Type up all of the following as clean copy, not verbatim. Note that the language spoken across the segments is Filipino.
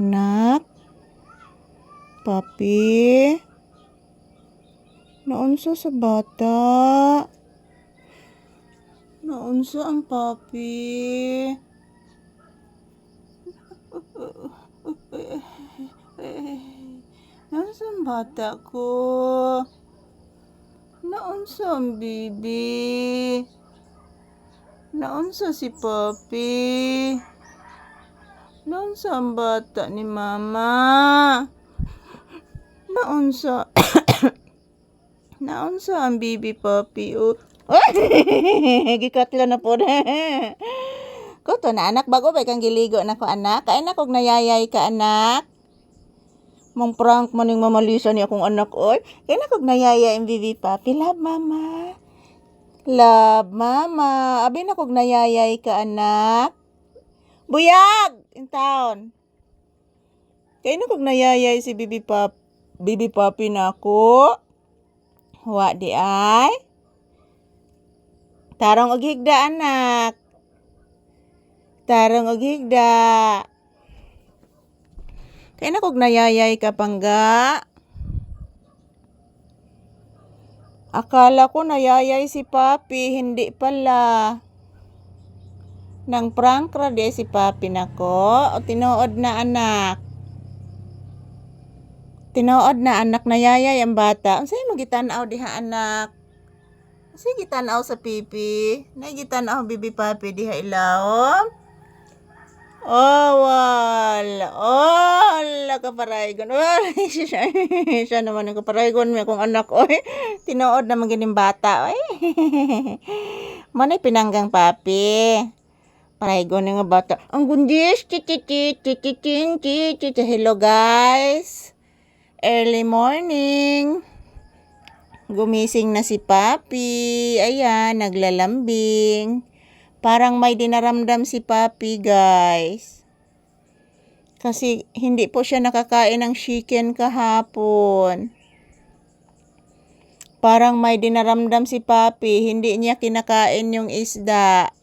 Anak? Papi? Naunsa sa bata? Naunsa ang papi? Naunsa ang bata ko? Naunsa ang bibi? Naunsa si papi? Naunsa ang bata ni mama? Naunsa? Naunsa ang bibi papi? Gikatla na po. Kuto na anak, bago ba kang giligo na ko anak? Kaya na kog nayayay ka anak. Mong prank man yung mamalisa ni akong anak oy. Kaya na kog nayayay ang bibi papi. Love mama. Love mama. Abi na kog nayayay ka anak. Buyag in town. Kaya na kog nayayay si bibi papi na ako. Wa di ay. Tarong og higda anak. Tarong og higda. Kaya na kog nayayay ka pangga. Akala ko nayayay si papi, hindi pala. Nang prank ra di si papi nako. O tinuod na anak. Tinuod na anak, nayayay ang bata. Unsay mo gitanaw diha anak? Unsay gitanaw sa pipi? Nay gitanaw bibi papi diha ilawom? Oh, wala. Oh, wala ka paraygon. Siya naman ang kaparaygon may akong anak. Oy, tinuod naman gining bata. Oy. Manay pinanggang papi. Paraygon nga bata. Ang gundis. Hello guys. Early morning. Gumising na si papi. Ayan, naglalambing. Parang may dinaramdam si papi, guys. Kasi hindi po siya nakakain ng chicken kahapon. Parang may dinaramdam si papi, hindi niya kinakain yung isda.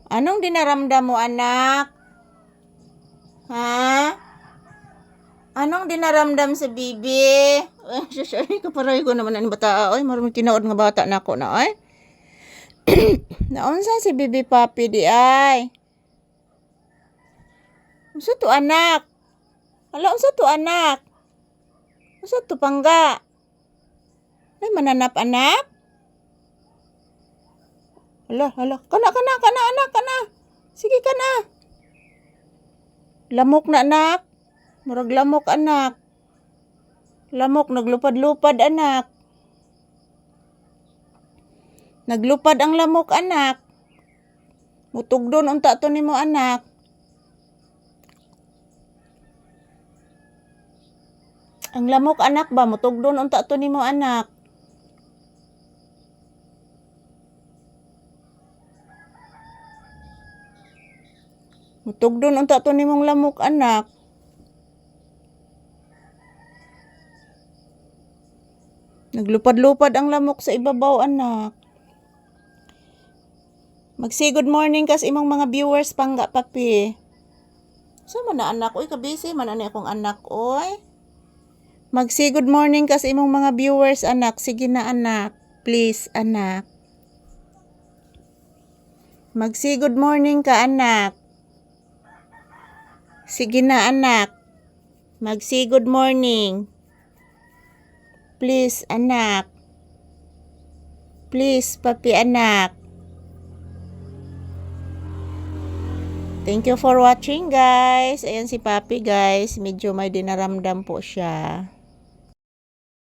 Anong dinaramdam mo, anak? Ha? Anong dinaramdam sa bibi? Ay, kaparay ko naman ang bata. Ay, marami tinood nga bata na ako na. Ay. Naunsa si bibi papi di ay? Unsa to anak? Ala, unsa to anak? Unsa to pangga? Ay, mananap anak? Ala. Kana anak, kana. Sige kana. Lamok na anak. Murag lamok anak. Lamok, naglupad-lupad anak. Naglupad ang lamok anak. Mutugdon unta to nimo anak. Ang lamok anak ba, mutugdon unta to nimo anak. Mutugdon unta to nimong lamok anak. Naglupad-lupad ang lamok sa ibabaw, anak. Mag-say good morning kas imong mga viewers pangga papi. So man na anak, oy kabisi man ani akong anak, oy. Mag-say good morning kas imong mga viewers, anak. Sige na anak, please anak. Mag-say good morning ka anak. Sige na anak. Mag-say good morning. Please, anak. Please, papi, anak. Thank you for watching, guys. Ayan si papi, guys. Medyo may dinaramdam po siya.